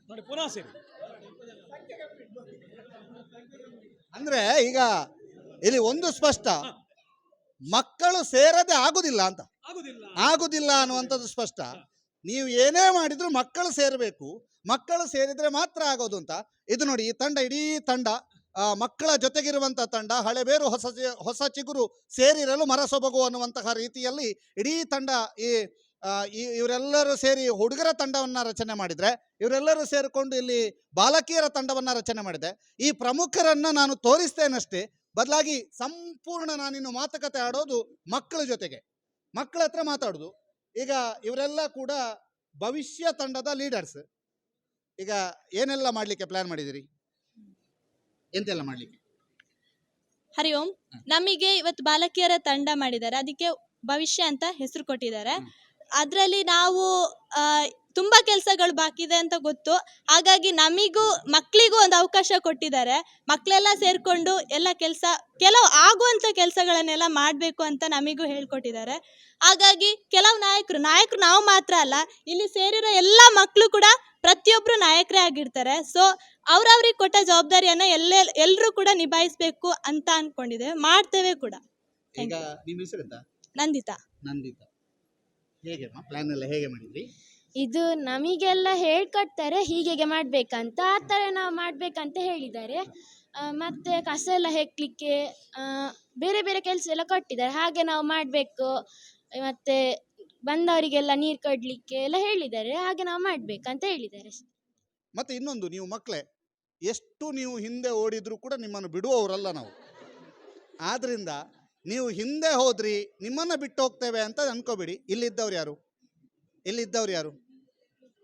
ನೋಡಿ, ಪುನಃ ಸೇರಿ. ಅಂದ್ರೆ ಈಗ ಇಲ್ಲಿ ಒಂದು ಸ್ಪಷ್ಟ, ಮಕ್ಕಳು ಸೇರದೆ ಆಗುದಿಲ್ಲ ಅಂತ, ಆಗುದಿಲ್ಲ ಅನ್ನುವಂಥದ್ದು ಸ್ಪಷ್ಟ. ನೀವು ಏನೇ ಮಾಡಿದ್ರು ಮಕ್ಕಳು ಸೇರಬೇಕು, ಮಕ್ಕಳು ಸೇರಿದ್ರೆ ಮಾತ್ರ ಆಗೋದು ಅಂತ. ಇದು ನೋಡಿ, ಈ ತಂಡ, ಇಡೀ ತಂಡ ಮಕ್ಕಳ ಜೊತೆಗಿರುವಂಥ ತಂಡ, ಹಳೆಬೇರು ಹೊಸ ಚಿಗುರು ಸೇರಿರಲು ಮರ ಸೊಬಗು ಅನ್ನುವಂತಹ ರೀತಿಯಲ್ಲಿ ಇಡೀ ತಂಡ ಇವರೆಲ್ಲರೂ ಸೇರಿ ಹುಡುಗರ ತಂಡವನ್ನು ರಚನೆ ಮಾಡಿದರೆ, ಇವರೆಲ್ಲರೂ ಸೇರಿಕೊಂಡು ಇಲ್ಲಿ ಬಾಲಕಿಯರ ತಂಡವನ್ನು ರಚನೆ ಮಾಡಿದೆ. ಈ ಪ್ರಮುಖರನ್ನು ನಾನು ತೋರಿಸ್ತೇನಷ್ಟೇ, ಬದಲಾಗಿ ಸಂಪೂರ್ಣ ನಾನಿನ್ನು ಮಾತುಕತೆ ಆಡೋದು ಮಕ್ಕಳ ಜೊತೆಗೆ, ಮಕ್ಕಳ ಹತ್ರ ಮಾತಾಡೋದು. ಈಗ ಇವರೆಲ್ಲ ಕೂಡ ಭವಿಷ್ಯ ತಂಡದ ಲೀಡರ್ಸ್. ಈಗ ಏನೆಲ್ಲ ಮಾಡಲಿಕ್ಕೆ ಪ್ಲಾನ್ ಮಾಡಿದಿರಿ, ಎಂತೆಲ್ಲ ಮಾಡಲಿಕ್ಕೆ? ಹರಿ ಓಂ. ನಮಗೆ ಇವತ್ತು ಬಾಲಕಿಯರ ತಂಡ ಮಾಡಿದ್ದಾರೆ, ಅದಕ್ಕೆ ಭವಿಷ್ಯ ಅಂತ ಹೆಸರು ಕೊಟ್ಟಿದ್ದಾರೆ. ಅದರಲ್ಲಿ ನಾವು ತುಂಬ ಕೆಲಸಗಳು ಬಾಕಿ ಇದೆ ಅಂತ ಗೊತ್ತು, ಹಾಗಾಗಿ ನಮಿಗೂ ಮಕ್ಕಳಿಗೂ ಒಂದು ಅವಕಾಶ ಕೊಟ್ಟಿದ್ದಾರೆ. ಮಕ್ಕಳೆಲ್ಲ ಸೇರಿಕೊಂಡು ಎಲ್ಲ ಕೆಲವು ಆಗುವಂಥ ಕೆಲಸಗಳನ್ನೆಲ್ಲ ಮಾಡಬೇಕು ಅಂತ ನಮಗೂ ಹೇಳ್ಕೊಟ್ಟಿದ್ದಾರೆ. ಹಾಗಾಗಿ ಕೆಲವು ನಾಯಕರು ನಾವು ಮಾತ್ರ ಅಲ್ಲ, ಇಲ್ಲಿ ಸೇರಿರೋ ಎಲ್ಲ ಮಕ್ಕಳು ಕೂಡ ಪ್ರತಿಯೊಬ್ಬರು ನಾಯಕರೇ ಆಗಿರ್ತಾರೆ. ಸೊ ಅವ್ರವ್ರಿಗೆ ಕೊಟ್ಟ ಜವಾಬ್ದಾರಿಯನ್ನು ಎಲ್ಲರೂ ಕೂಡ ನಿಭಾಯಿಸಬೇಕು ಅಂತ ಅಂದ್ಕೊಂಡಿದ್ದೇವೆ, ಮಾಡ್ತೇವೆ ಕೂಡ. ಈಗ ನಿಮ್ಮ ಹೆಸರೆಂತ? ನಂದಿತಾ. ಹೇಗೆ ಪ್ಲಾನ್ ಎಲ್ಲ ಹೇಗೆ ಮಾಡಿದ್ರಿ? ಇದು ನಮಗೆಲ್ಲ ಹೇಳ್ಕೊಡ್ತಾರೆ ಹೀಗೆ ಮಾಡಬೇಕಂತ, ಆ ಥರ ನಾವು ಮಾಡಬೇಕಂತ ಹೇಳಿದ್ದಾರೆ. ಮತ್ತು ಕಸ ಎಲ್ಲ ಹೆಕ್ಲಿಕ್ಕೆ ಬೇರೆ ಬೇರೆ ಕೆಲಸ ಎಲ್ಲ ಕೊಟ್ಟಿದ್ದಾರೆ, ಹಾಗೆ ನಾವು ಮಾಡಬೇಕು. ಮತ್ತು ಬಂದವರಿಗೆಲ್ಲ ನೀರು ಕೊಡಲಿಕ್ಕೆ ಎಲ್ಲ ಹೇಳಿದ್ದಾರೆ, ಹಾಗೆ ನಾವು ಮಾಡಬೇಕಂತ ಹೇಳಿದ್ದಾರೆ. ಮತ್ತು ಇನ್ನೊಂದು, ನೀವು ಮಕ್ಕಳೇ ಎಷ್ಟು ನೀವು ಹಿಂದೆ ಓಡಿದ್ರು ಕೂಡ ನಿಮ್ಮನ್ನು ಬಿಡುವವರಲ್ಲ ನಾವು. ಆದ್ದರಿಂದ ನೀವು ಹಿಂದೆ ಹೋದ್ರಿ, ನಿಮ್ಮನ್ನು ಬಿಟ್ಟು ಹೋಗ್ತೇವೆ ಅಂತ ಅನ್ಕೋಬೇಡಿ. ಇಲ್ಲಿದ್ದವ್ರು ಯಾರು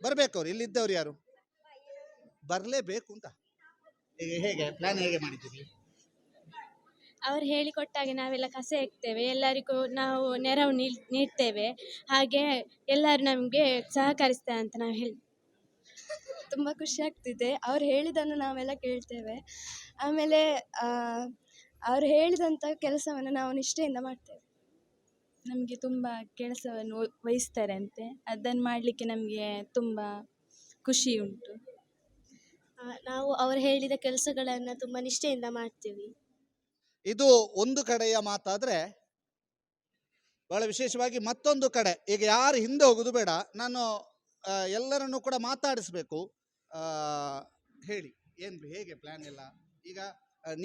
ಬರಬೇಕು, ಅವ್ರು ಇಲ್ಲಿದ್ದವ್ರು ಯಾರು ಬರಲೇಬೇಕು ಅಂತ. ಹೇಗೆ ಪ್ಲಾನ್ ಹೇಗೆ ಮಾಡಿದ್ದೀವಿ? ಅವ್ರು ಹೇಳಿಕೊಟ್ಟಾಗೆ ನಾವೆಲ್ಲ ಕಸ ಹಾಕ್ತೇವೆ, ಎಲ್ಲರಿಗೂ ನಾವು ನೆರವು ನೀಡ್ತೇವೆ, ಹಾಗೆ ಎಲ್ಲರೂ ನಮಗೆ ಸಹಕರಿಸ್ತೇವೆ ಅಂತ ನಾವು ಹೇಳಿ. ತುಂಬ ಖುಷಿ ಆಗ್ತಿದೆ. ಅವ್ರು ಹೇಳಿದ್ದನ್ನು ನಾವೆಲ್ಲ ಕೇಳ್ತೇವೆ. ಆಮೇಲೆ ಅವ್ರು ಹೇಳಿದಂಥ ಕೆಲಸವನ್ನು ನಾವು ನಿಷ್ಠೆಯಿಂದ ಮಾಡ್ತೇವೆ. ನಮಗೆ ತುಂಬ ಕೆಲಸವನ್ನು ವಹಿಸ್ತಾರೆ ಅಂತೆ, ಅದನ್ನು ಮಾಡಲಿಕ್ಕೆ ನಮಗೆ ತುಂಬ ಖುಷಿ ಉಂಟು. ನಾವು ಅವರು ಹೇಳಿದ ಕೆಲಸಗಳನ್ನು ತುಂಬ ನಿಷ್ಠೆಯಿಂದ ಮಾಡ್ತೀವಿ. ಇದು ಒಂದು ಕಡೆಯ ಮಾತಾದರೆ, ಬಹಳ ವಿಶೇಷವಾಗಿ ಮತ್ತೊಂದು ಕಡೆ, ಈಗ ಯಾರು ಹಿಂದೆ ಹೋಗೋದು ಬೇಡ, ನಾನು ಎಲ್ಲರನ್ನು ಕೂಡ ಮಾತಾಡಿಸ್ಬೇಕು. ಹೇಳಿ, ಹೇಗೆ ಪ್ಲ್ಯಾನ್ ಎಲ್ಲ? ಈಗ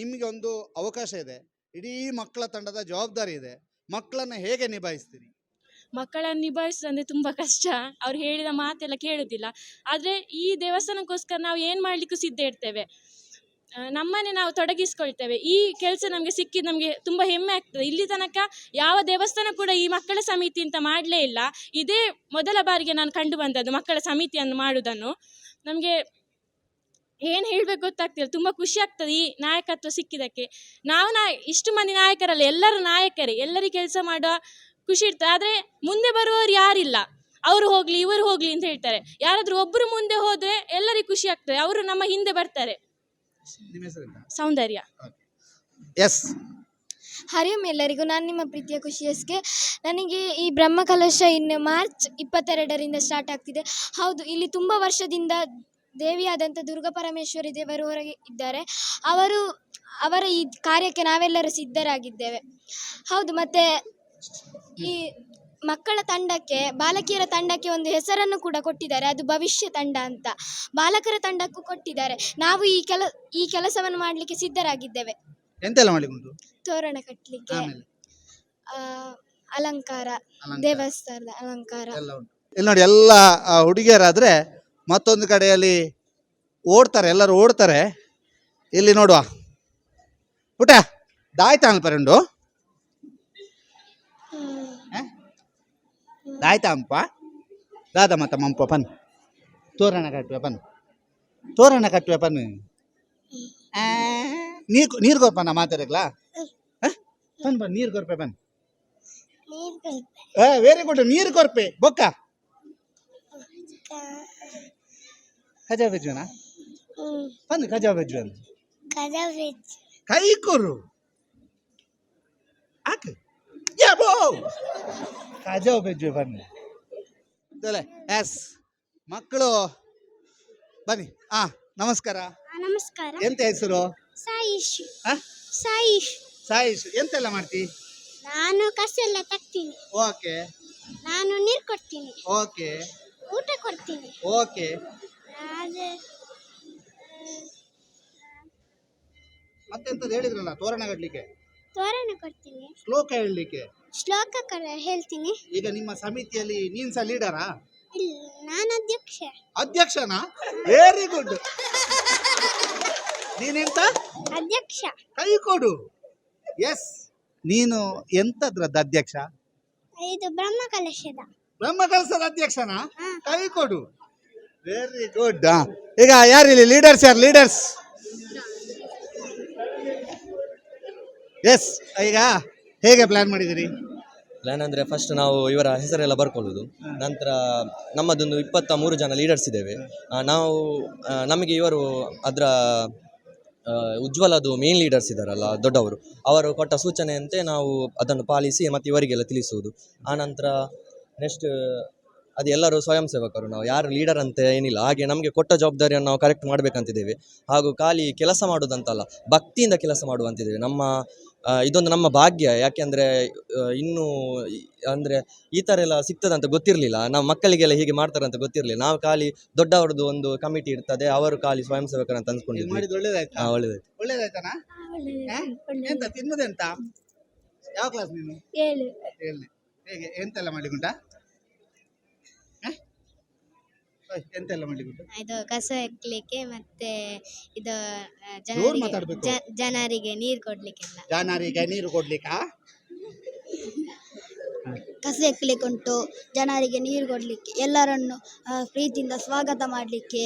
ನಿಮಗೆ ಒಂದು ಅವಕಾಶ ಇದೆ, ಇಡೀ ಮಕ್ಕಳ ತಂಡದ ಜವಾಬ್ದಾರಿ ಇದೆ, ಮಕ್ಕಳನ್ನು ಹೇಗೆ ನಿಭಾಯಿಸ್ತೀರಿ? ಮಕ್ಕಳನ್ನು ನಿಭಾಯಿಸೋದಂದರೆ ತುಂಬ ಕಷ್ಟ. ಅವ್ರು ಹೇಳಿದ ಮಾತೆಲ್ಲ ಕೇಳೋದಿಲ್ಲ. ಆದರೆ ಈ ದೇವಸ್ಥಾನಕ್ಕೋಸ್ಕರ ನಾವು ಏನು ಮಾಡಲಿಕ್ಕೂ ಸಿದ್ಧ ಇರ್ತೇವೆ, ನಮ್ಮನ್ನೇ ನಾವು ತೊಡಗಿಸ್ಕೊಳ್ತೇವೆ. ಈ ಕೆಲಸ ನಮಗೆ ಸಿಕ್ಕಿದ್ದು ನಮಗೆ ತುಂಬ ಹೆಮ್ಮೆ ಆಗ್ತದೆ. ಇಲ್ಲಿ ತನಕ ಯಾವ ದೇವಸ್ಥಾನ ಕೂಡ ಈ ಮಕ್ಕಳ ಸಮಿತಿ ಅಂತ ಮಾಡಲೇ ಇಲ್ಲ. ಇದೇ ಮೊದಲ ಬಾರಿಗೆ ನಾನು ಕಂಡು ಬಂದದ್ದು ಮಕ್ಕಳ ಸಮಿತಿಯನ್ನು ಮಾಡುವುದನ್ನು. ನಮಗೆ ಏನು ಹೇಳಬೇಕು ಗೊತ್ತಾಗ್ತಿಲ್ಲ, ತುಂಬ ಖುಷಿ ಆಗ್ತದೆ ಈ ನಾಯಕತ್ವ ಸಿಕ್ಕಿದ್ದಕ್ಕೆ. ಇಷ್ಟು ಮಂದಿ ನಾಯಕರಲ್ಲ, ಎಲ್ಲರೂ ನಾಯಕರೇ, ಎಲ್ಲರಿಗೆ ಕೆಲಸ ಮಾಡುವ ಖುಷಿ ಇರ್ತದೆ. ಆದರೆ ಮುಂದೆ ಬರುವವರು ಯಾರಿಲ್ಲ, ಅವರು ಹೋಗಲಿ ಇವರು ಹೋಗಲಿ ಅಂತ ಹೇಳ್ತಾರೆ. ಯಾರಾದರೂ ಒಬ್ಬರು ಮುಂದೆ ಹೋದರೆ ಎಲ್ಲರಿಗೂ ಖುಷಿ ಆಗ್ತದೆ, ಅವರು ನಮ್ಮ ಹಿಂದೆ ಬರ್ತಾರೆ. ಸೌಂದರ್ಯ. ಎಸ್. ಹರಿಯಂ ಎಲ್ಲರಿಗೂ, ನಾನು ನಿಮ್ಮ ಪ್ರೀತಿಯ ಖುಷಿಯಸ್ಗೆ. ನನಗೆ ಈ ಬ್ರಹ್ಮಕಲಶ ಇನ್ನು ಮಾರ್ಚ್ 22ರಿಂದ ಸ್ಟಾರ್ಟ್ ಆಗ್ತಿದೆ. ಹೌದು, ಇಲ್ಲಿ ತುಂಬ ವರ್ಷದಿಂದ ದೇವಿಯಾದಂಥ ದುರ್ಗಾ ಪರಮೇಶ್ವರಿ ದೇವರು ಹೊರಗೆ ಇದ್ದಾರೆ. ಅವರ ಈ ಕಾರ್ಯಕ್ಕೆ ನಾವೆಲ್ಲರೂ ಸಿದ್ಧರಾಗಿದ್ದೇವೆ. ಹೌದು, ಮತ್ತು ಈ ಮಕ್ಕಳ ತಂಡಕ್ಕೆ, ಬಾಲಕಿಯರ ತಂಡಕ್ಕೆ ಒಂದು ಹೆಸರನ್ನು ಕೂಡ ಕೊಟ್ಟಿದ್ದಾರೆ, ಅದು ಭವಿಷ್ಯ ತಂಡ ಅಂತ. ಬಾಲಕರ ತಂಡಕ್ಕೂ ಕೊಟ್ಟಿದ್ದಾರೆ. ನಾವು ಈ ಕೆಲಸವನ್ನು ಮಾಡಲಿಕ್ಕೆ ಸಿದ್ಧರಾಗಿದ್ದೇವೆ. ಎಂತೆಲ್ಲ ಮಾಡಲಿಕ್ಕೆ? ತೋರಣ ಕಟ್ಟಲಿಕ್ಕೆ, ಅಲಂಕಾರ, ದೇವಸ್ಥಾನದ ಅಲಂಕಾರ. ಇಲ್ಲಿ ನೋಡಿ, ಎಲ್ಲ ಹುಡುಗಿಯರಾದರೆ ಮತ್ತೊಂದು ಕಡೆಯಲ್ಲಿ ಓಡ್ತಾರೆ, ಎಲ್ಲರೂ ಓಡ್ತಾರೆ. ಇಲ್ಲಿ ನೋಡುವ ಪುಟ ದಾಯ್ತಾ ಪರಂಡು ದಾಯ್ತಾ ಅಂಪ ದಾದ ಮತ್ತ ಮಂಪ ಪನ್ ತೋರಣ ಕಟ್ಟುವೆ ಪನ್ ನೀರು ಕೊರ್ಪನ ಮಾತಾಡಕ್ಲಾ ಪನ್ ಬನ್ ನೀರು ಕೊರ್ಪೆ ಪನ್ ವೆರಿ ಗುಡ್. ನೀರು ಕೊರ್ಪೆ ಬೊಕ್ಕ ಖಜಾ ಬೆಜ್ವನ ಪನ್ ಖಜಾ ಬೆಜ್ವನ್ ಕೈ ಕೊರು ಹಾಕು ಯಾಬೋ ಕಾಜೋ ಬೆಜ್ಜು ಬನ್ನಿ ಎಸ್ ಮಕ್ಕಳು ಬನ್ನಿ. ನಮಸ್ಕಾರ. ನಮಸ್ಕಾರ. ಎಂತ ಹೆಸರು? ಸಾಯಿಶ್. ಆ? ಸಾಯಿಶ್. ಸಾಯಿಶ್. ಎಂತೆಲ್ಲ ಮಾಡ್ತಿ? ನಾನು ಕಸ ಎಲ್ಲ ತಗ್ತೀನಿ. ಓಕೆ. ನಾನು ನೀರು ಕೊಡ್ತೀನಿ. ಓಕೆ. ಊಟ ಕೊಡ್ತೀನಿ. ಓಕೆ. ಅದೇ ಮತ್ತೆಂತದ್ದು ಹೇಳಿದ್ರಲ್ಲ, ತೋರಣ ಕಟ್ಲಿಕ್ಕೆ, ತೋರಣ ಕೊಡ್ತೀನಿ. ಶ್ಲೋಕ ಹೇಳಲಿಕ್ಕೆ, ಶ್ಲೋಕ ಹೇಳ್ತೀನಿ. ಈಗ ನಿಮ್ಮ ಸಮಿತಿಯಲ್ಲಿ ನೀನ್ ಸಹ ಲೀಡರಾ? ಇಲ್ಲ, ನಾನು ಅಧ್ಯಕ್ಷ. ಅಧ್ಯಕ್ಷನಾ? Very good. ನೀನೆಂತ? ಅಧ್ಯಕ್ಷ. ಕೈ ಕೊಡು. ಎಸ್. ನೀನು ಎಂತದ್ರದ್ದು ಅಧ್ಯಕ್ಷ? ಇದು ಬ್ರಹ್ಮಕಲಶದ. ಬ್ರಹ್ಮಕಲಶದ ಅಧ್ಯಕ್ಷನಾ? ಕೈ ಕೊಡು. Very good. ಈಗ ಯಾರಿಲ್ಲಿ ಲೀಡರ್ಸ್? ಯಾರು ಲೀಡರ್ಸ್? ಎಸ್. ಈಗ ಹೇಗೆ ಪ್ಲಾನ್ ಮಾಡಿದಿರಿ? ಪ್ಲ್ಯಾನ್ ಅಂದರೆ ಫಸ್ಟ್ ನಾವು ಇವರ ಹೆಸರೆಲ್ಲ ಬರ್ಕೊಳ್ಳೋದು. ನಂತರ ನಮ್ಮದೊಂದು 23 ಜನ ಲೀಡರ್ಸ್ ಇದ್ದೇವೆ. ನಾವು ನಮಗೆ ಇವರು ಅದರ ಉಜ್ವಲದು ಮೇನ್ ಲೀಡರ್ಸ್ ಇದ್ದಾರಲ್ಲ, ದೊಡ್ಡವರು, ಅವರು ಕೊಟ್ಟ ಸೂಚನೆಯಂತೆ ನಾವು ಅದನ್ನು ಪಾಲಿಸಿ ಮತ್ತು ಇವರಿಗೆಲ್ಲ ತಿಳಿಸುವುದು. ಆನಂತರ ನೆಕ್ಸ್ಟ್ ಅದು ಎಲ್ಲರೂ ಸ್ವಯಂ ಸೇವಕರು, ನಾವು ಯಾರು ಲೀಡರ್ ಅಂತ ಏನಿಲ್ಲ. ಹಾಗೆ ನಮಗೆ ಕೊಟ್ಟ ಜವಾಬ್ದಾರಿಯನ್ನು ನಾವು ಕರೆಕ್ಟ್ ಮಾಡಬೇಕಂತಿದ್ದೇವೆ. ಹಾಗೂ ಖಾಲಿ ಕೆಲಸ ಮಾಡೋದಂತಲ್ಲ, ಭಕ್ತಿಯಿಂದ ಕೆಲಸ ಮಾಡುವಂತಿದ್ದೇವೆ. ಇದೊಂದು ನಮ್ಮ ಭಾಗ್ಯ. ಯಾಕೆಂದರೆ ಇನ್ನೂ ಅಂದರೆ ಈ ಥರ ಎಲ್ಲ ಸಿಗ್ತದಂತ ಗೊತ್ತಿರಲಿಲ್ಲ. ನಾವು ಮಕ್ಕಳಿಗೆಲ್ಲ ಹೀಗೆ ಮಾಡ್ತಾರೆ ಅಂತ ಗೊತ್ತಿರಲಿಲ್ಲ. ನಾವು ಖಾಲಿ ದೊಡ್ಡವ್ರದ್ದು ಒಂದು ಕಮಿಟಿ ಇರ್ತದೆ, ಅವರು ಖಾಲಿ ಸ್ವಯಂ ಸೇವಕರಂತ ಅಂದ್ಕೊಂಡಿದ್ವಿ. ಒಳ್ಳೇದಾಯ್ತಾ? ಒಳ್ಳೇದಾಯ್ತು. ಒಳ್ಳೇದಾಯ್ತಾನಾ? ಎಂತ ತಿನ್ನುದೆಂತ? ಯಾವ ಕ್ಲಾಸ್ ನೀನು? 7. ಹೇಗೆ ಎಂತೆಲ್ಲ ಮಾಡ್ಲಿಕ್ಕುಂಟಾ? ಎಂತೆಲ್ಲ ಮಾಡ್ಲಿಕ್ಕುಂಟು? ಇದು ಕಸ ಹಾಕ್ಲಿಕ್ಕೆ ಮತ್ತೆ ಇದು ಜೋರ್ ಮಾತಾಡ್ಬೇಕು. ಜನರಿಗೆ ನೀರು ಕೊಡ್ಲಿಕ್ಕೆಲ್ಲ. ಜನರಿಗೆ ನೀರು ಕೊಡ್ಲಿಕ್ಕಾ? ಕಸ ಹಾಕ್ಲಿಕ್ಕೆ ಉಂಟು, ಜನರಿಗೆ ನೀರು ಕೊಡ್ಲಿಕ್ಕೆ, ಎಲ್ಲರನ್ನು ಪ್ರೀತಿಯಿಂದ ಸ್ವಾಗತ ಮಾಡಲಿಕ್ಕೆ,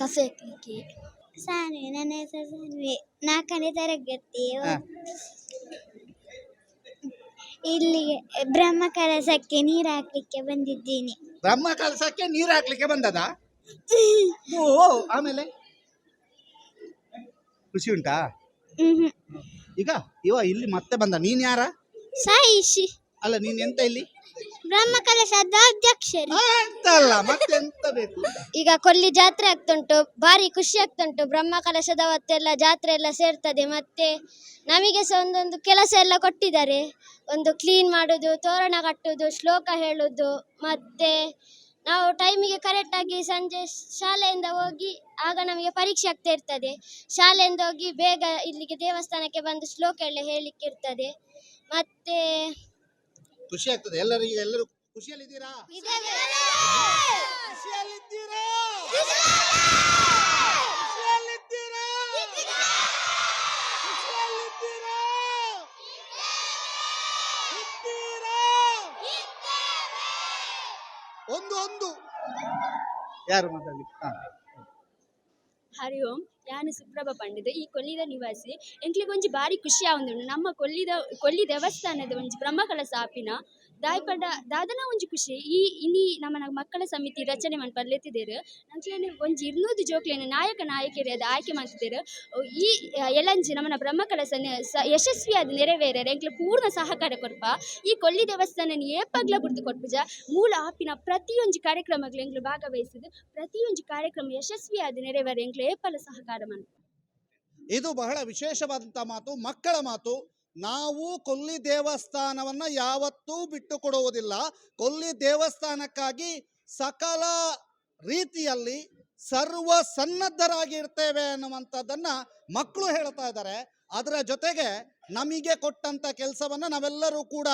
ಕಸ ಹಾಕ್ಲಿಕ್ಕೆ. ಸಾನ್ವಿ, ನನ್ನ ಹೆಸರು ಸಾನ್ವಿ, 4ನೇ ತರಗತಿ. ಇಲ್ಲಿಗೆ ಬ್ರಹ್ಮಕಲಶಕ್ಕೆ ನೀರು ಹಾಕ್ಲಿಕ್ಕೆ ಬಂದಿದ್ದೀನಿ. ಬ್ರಹ್ಮಕಲಶಕ್ಕೆ ನೀರು ಹಾಕ್ಲಿಕ್ಕೆ ಬಂದದ? ಓ, ಆಮೇಲೆ ಖುಷಿ ಉಂಟಾ? ಈಗ ಇಲ್ಲಿ ಮತ್ತೆ ಬಂದ. ನೀನ್ ಯಾರ? ಸಾಯಿಶಿ. ಅಲ್ಲ, ನೀನ್ ಎಂತ ಇಲ್ಲಿ? ಬ್ರಹ್ಮಕಲಶದ ಅಧ್ಯಕ್ಷರು. ಅಂತಲ್ಲ, ಮತ್ತೆಂತ ಬೇಕು? ಈಗ ಕೊಲ್ಲಿ ಜಾತ್ರೆ ಆಗ್ತುಂಟು, ಭಾರಿ ಖುಷಿ ಆಗ್ತುಂಟು. ಬ್ರಹ್ಮಕಲಶದ ಹೊತ್ತೆಲ್ಲ ಜಾತ್ರೆ ಎಲ್ಲ ಸೇರ್ತದೆ. ಮತ್ತೆ ನಮಗೆ ಸಹ ಒಂದೊಂದು ಕೆಲಸ ಎಲ್ಲ ಕೊಟ್ಟಿದ್ದಾರೆ. ಒಂದು ಕ್ಲೀನ್ ಮಾಡೋದು, ತೋರಣ ಕಟ್ಟುದು, ಶ್ಲೋಕ ಹೇಳುದು. ಮತ್ತೆ ನಾವು ಟೈಮಿಗೆ ಕರೆಕ್ಟಾಗಿ ಸಂಜೆ ಶಾಲೆಯಿಂದ ಹೋಗಿ, ಆಗ ನಮಗೆ ಪರೀಕ್ಷೆ ಆಗ್ತಾ ಇರ್ತದೆ. ಶಾಲೆಯಿಂದ ಹೋಗಿ ಬೇಗ ಇಲ್ಲಿಗೆ ದೇವಸ್ಥಾನಕ್ಕೆ ಬಂದು ಶ್ಲೋಕ ಎಲ್ಲ ಹೇಳಲಿಕ್ಕೆ ಇರ್ತದೆ. ಮತ್ತೆ ಖುಷಿ ಆಗ್ತದೆ. ಎಲ್ಲರೂ ಖುಷಿಯಲ್ಲಿದ್ದೀರಾ? ಖುಷಿಯಲ್ಲಿದ್ದೀರಾ? ಒಂದು ಯಾರು ಮಾತಾಡ್ಲಿಕ್ಕೆ? ಹರಿ ಓಂ. ಯಾನು ಸುಪ್ರಭ ಪಂಡಿತ, ಈ ಕೊಲ್ಲಿದ ನಿವಾಸಿ. ಎಂಕ್ಲಿಗೆ ಒಂಜಿ ಬಾರಿ ಖುಷಿ ಆವೊಂದುಂಡು. ನಮ್ಮ ಕೊಲ್ಲಿ ದೇವಸ್ಥಾನದ ಒಂಜಿ ಬ್ರಹ್ಮಕಲಶ ಆಪಿನ ದಾಯಪಡ್ಡ ದಾದನ ಒಂಜಿ ಖುಷಿ. ಇನಿ ನಮ್ಮ ಮಕ್ಕಳ ಸಮಿತಿ ರಚನೆ ಮಾಡಿ ಬರ್ಲೆತ್ತಿದ್ದೇರು. ನಂಚನೆ ಒಂಜಿ 200 ಜೋಕ್ಲೆನ ನಾಯಕಿಯರು ಆಯ್ಕೆ ಮಾಡ್ತಿದ್ದೇರು. ಈ ಎಲಂಜಿ ನಮ್ಮನ ಬ್ರಹ್ಮಕಲಶನ ಯಶಸ್ವಿಯಾದ ನೆರವೇರ ಎಂಕ್ಲ ಪೂರ್ಣ ಸಹಕಾರ ಕೊಡ್ಪ. ಈ ಕೊಲ್ಲಿ ದೇವಸ್ಥಾನ ಏಪಗ್ಲ ಬುಡ್ದು ಕೊಟ್ಪುಜ ಮೂಲ ಆಪಿನ ಪ್ರತಿಯೊಂಜಿ ಕಾರ್ಯಕ್ರಮಗಳು ಎಂಕ್ಲು ಭಾಗವಹಿಸಿದ್ದು. ಪ್ರತಿಯೊಂಜಿ ಕಾರ್ಯಕ್ರಮ ಯಶಸ್ವಿಯಾದ ನೆರವೇರ ಎಂಕ್ಲು ಏಪಲ ಸಹಕಾರ ಮಾಡು. ಇದು ಬಹಳ ವಿಶೇಷವಾದಂಥ ಮಾತು, ಮಕ್ಕಳ ಮಾತು. ನಾವು ಕೊಲ್ಲಿ ದೇವಸ್ಥಾನವನ್ನು ಯಾವತ್ತೂ ಬಿಟ್ಟು ಕೊಡುವುದಿಲ್ಲ. ಕೊಲ್ಲಿ ದೇವಸ್ಥಾನಕ್ಕಾಗಿ ಸಕಲ ರೀತಿಯಲ್ಲಿ ಸರ್ವ ಸನ್ನದ್ಧರಾಗಿ ಇರ್ತೇವೆ ಅನ್ನುವಂಥದ್ದನ್ನು ಮಕ್ಕಳು ಹೇಳ್ತಾ ಇದ್ದಾರೆ. ಅದರ ಜೊತೆಗೆ ನಮಗೆ ಕೊಟ್ಟಂಥ ಕೆಲಸವನ್ನು ನಾವೆಲ್ಲರೂ ಕೂಡ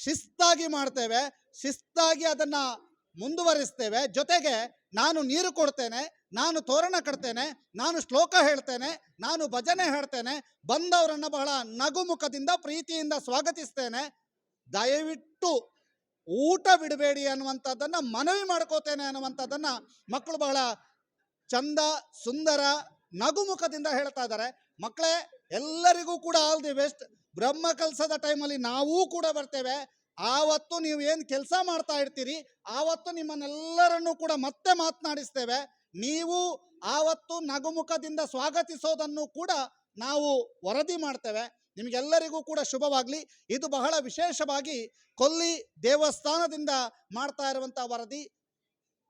ಶಿಸ್ತಾಗಿ ಮಾಡ್ತೇವೆ, ಶಿಸ್ತಾಗಿ ಅದನ್ನು ಮುಂದುವರಿಸ್ತೇವೆ. ಜೊತೆಗೆ ನಾನು ನೀರು ಕೊಡ್ತೇನೆ, ನಾನು ತೋರಣ ಕಟ್ತೇನೆ, ನಾನು ಶ್ಲೋಕ ಹೇಳ್ತೇನೆ, ನಾನು ಭಜನೆ ಹೇಳ್ತೇನೆ, ಬಂದವರನ್ನು ಬಹಳ ನಗುಮುಖದಿಂದ ಪ್ರೀತಿಯಿಂದ ಸ್ವಾಗತಿಸ್ತೇನೆ. ದಯವಿಟ್ಟು ಊಟ ಬಿಡಬೇಡಿ ಅನ್ನುವಂಥದ್ದನ್ನು ಮನವಿ ಮಾಡ್ಕೋತೇನೆ ಅನ್ನುವಂಥದ್ದನ್ನು ಮಕ್ಕಳು ಬಹಳ ಚಂದ ಸುಂದರ ನಗುಮುಖದಿಂದ ಹೇಳ್ತಾ ಇದ್ದಾರೆ. ಮಕ್ಕಳೇ, ಎಲ್ಲರಿಗೂ ಕೂಡ ಆಲ್ ದಿ ಬೆಸ್ಟ್. ಬ್ರಹ್ಮಕಲಶದ ಟೈಮಲ್ಲಿ ನಾವೂ ಕೂಡ ಬರ್ತೇವೆ. ಆವತ್ತು ನೀವು ಏನು ಕೆಲಸ ಮಾಡ್ತಾ ಇರ್ತೀರಿ, ಆವತ್ತು ನಿಮ್ಮನ್ನೆಲ್ಲರನ್ನೂ ಕೂಡ ಮತ್ತೆ ಮಾತನಾಡಿಸ್ತೇವೆ. ನೀವು ಆವತ್ತು ನಗುಮುಖದಿಂದ ಸ್ವಾಗತಿಸೋದನ್ನು ಕೂಡ ನಾವು ವರದಿ ಮಾಡ್ತೇವೆ. ನಿಮಗೆಲ್ಲರಿಗೂ ಕೂಡ ಶುಭವಾಗಲಿ. ಇದು ಬಹಳ ವಿಶೇಷವಾಗಿ ಕೊಲ್ಲಿ ದೇವಸ್ಥಾನದಿಂದ ಮಾಡ್ತಾ ಇರುವಂಥ ವರದಿ.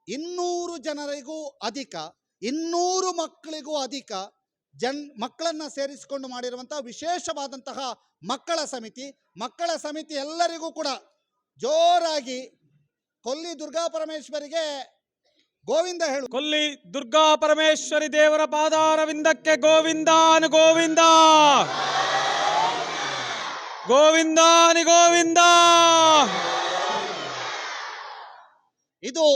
200 ಜನರಿಗೂ ಅಧಿಕ, 200 ಮಕ್ಕಳಿಗೂ ಅಧಿಕ ಮಕ್ಕಳನ್ನು ಸೇರಿಸಿಕೊಂಡು ಮಾಡಿರುವಂಥ ವಿಶೇಷವಾದಂತಹ ಮಕ್ಕಳ ಸಮಿತಿ ಎಲ್ಲರಿಗೂ ಕೂಡ ಜೋರಾಗಿ ಕೊಲ್ಲಿ ದುರ್ಗಾ ಪರಮೇಶ್ವರಿಗೆ ಗೋವಿಂದ ಹೇಳು. ಕೊಲ್ಲಿ ದುರ್ಗಾ ಪರಮೇಶ್ವರಿ ದೇವರ ಪಾದಾರವಿಂದಕ್ಕೆ ಗೋವಿಂದಾನು ಗೋವಿಂದ, ಗೋವಿಂದಾನಿ ಗೋವಿಂದ. ಇದು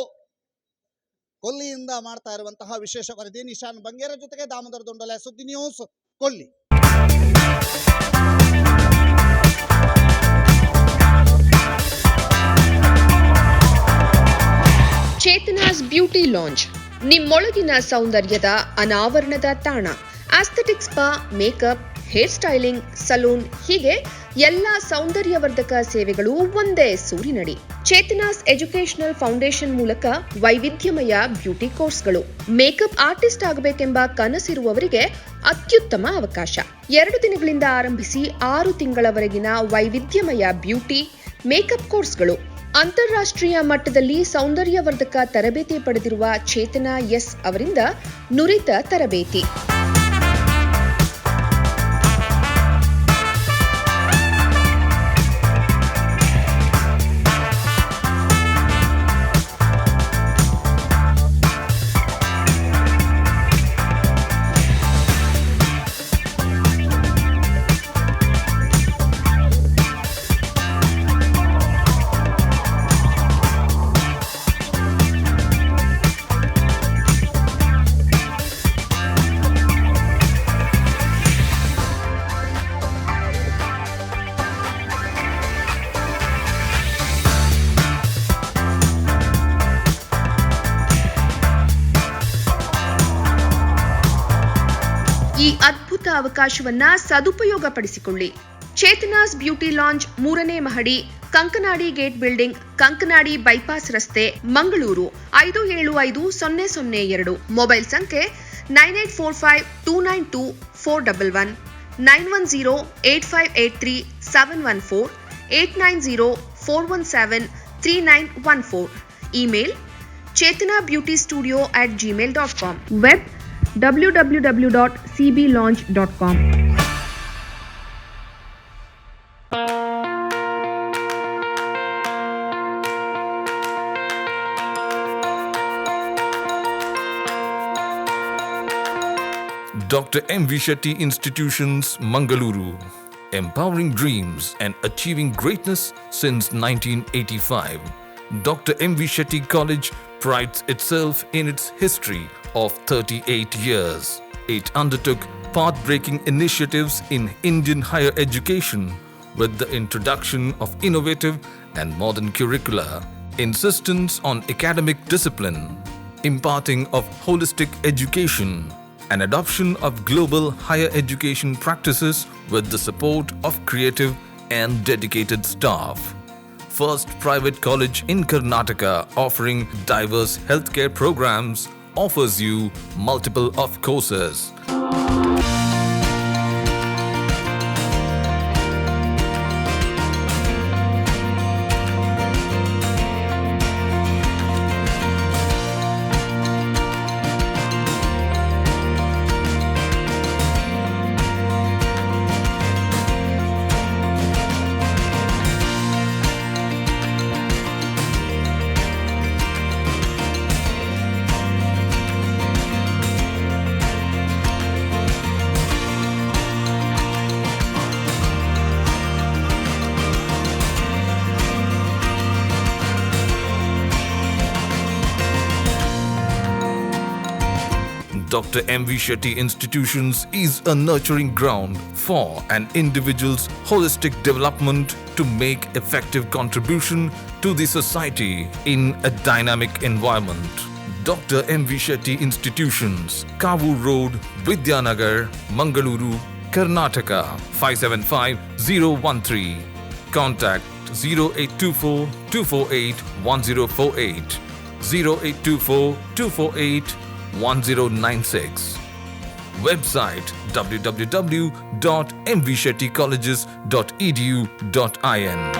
ಕೊಲ್ಲಿಯಿಂದ ಮಾಡ್ತಾ ಇರುವಂತಹ ವಿಶೇಷ ವರದಿ. ನಿಶಾನ್ ಬಂಗೇರ ಜೊತೆಗೆ ದಾಮೋದರ ದೊಂಡಲೆ, ಸುದ್ದಿ ನ್ಯೂಸ್, ಕೊಲ್ಲಿ. ಚೇತನಾಸ್ ಬ್ಯೂಟಿ ಲಾಂಜ್, ನಿಮ್ಮೊಳಗಿನ ಸೌಂದರ್ಯದ ಅನಾವರಣದ ತಾಣ. Aesthetic spa, makeup, hair styling, salon, ಹೀಗೆ ಎಲ್ಲ ಸೌಂದರ್ಯವರ್ಧಕ ಸೇವೆಗಳು ಒಂದೇ ಸೂರಿನಡಿ. ಚೇತನಾಸ್ ಎಜುಕೇಶನಲ್ ಫೌಂಡೇಶನ್ ಮೂಲಕ ವೈವಿಧ್ಯಮಯ ಬ್ಯೂಟಿ ಕೋರ್ಸ್ಗಳು. ಮೇಕಪ್ ಆರ್ಟಿಸ್ಟ್ ಆಗಬೇಕೆಂಬ ಕನಸಿರುವವರಿಗೆ ಅತ್ಯುತ್ತಮ ಅವಕಾಶ. 2 ದಿನಗಳಿಂದ ಆರಂಭಿಸಿ 6 ತಿಂಗಳವರೆಗಿನ ವೈವಿಧ್ಯಮಯ ಬ್ಯೂಟಿ, ಮೇಕಪ್ ಕೋರ್ಸ್ಗಳು. ಅಂತಾರಾಷ್ಟ್ರೀಯ ಮಟ್ಟದಲ್ಲಿ ಸೌಂದರ್ಯವರ್ಧಕ ತರಬೇತಿ ಪಡೆದಿರುವ ಚೇತನಾ ಎಸ್ ಅವರಿಂದ ನುರಿತ ತರಬೇತಿ. ಈ ಅದ್ಭುತ ಅವಕಾಶವನ್ನ ಸದುಪಯೋಗಪಡಿಸಿಕೊಳ್ಳಿ. ಚೇತನಾಸ್ ಬ್ಯೂಟಿ ಲಾಂಜ್, 3ನೇ ಮಹಡಿ, Kankanadi gate building, Kankanadi bypass ರಸ್ತೆ, ಮಂಗಳೂರು 575002. ಮೊಬೈಲ್ ಸಂಖ್ಯೆ 9845292411, 9108583714, 8904173914. Email chetanabeautystudio@gmail.com. Web www.cblaunch.com. Dr. M.V. Shetty Institutions, Mangaluru. Empowering dreams and achieving greatness since 1985. Dr. M.V. Shetty College prides itself in its history of 38 years. It undertook path-breaking initiatives in Indian higher education with the introduction of innovative and modern curricula, insistence on academic discipline, imparting of holistic education, and adoption of global higher education practices with the support of creative and dedicated staff. First private college in Karnataka offering diverse healthcare programs, offers you multiple of courses. Dr. M.V. Shetty Institutions is a nurturing ground for an individual's holistic development to make effective contribution to the society in a dynamic environment. Dr. M.V. Shetty Institutions, Kavu Road, Vidyanagar, Mangaluru, Karnataka 575013. Contact 0824 248 1048, 0824 248 1096. Website www.mvshettycolleges.edu.in.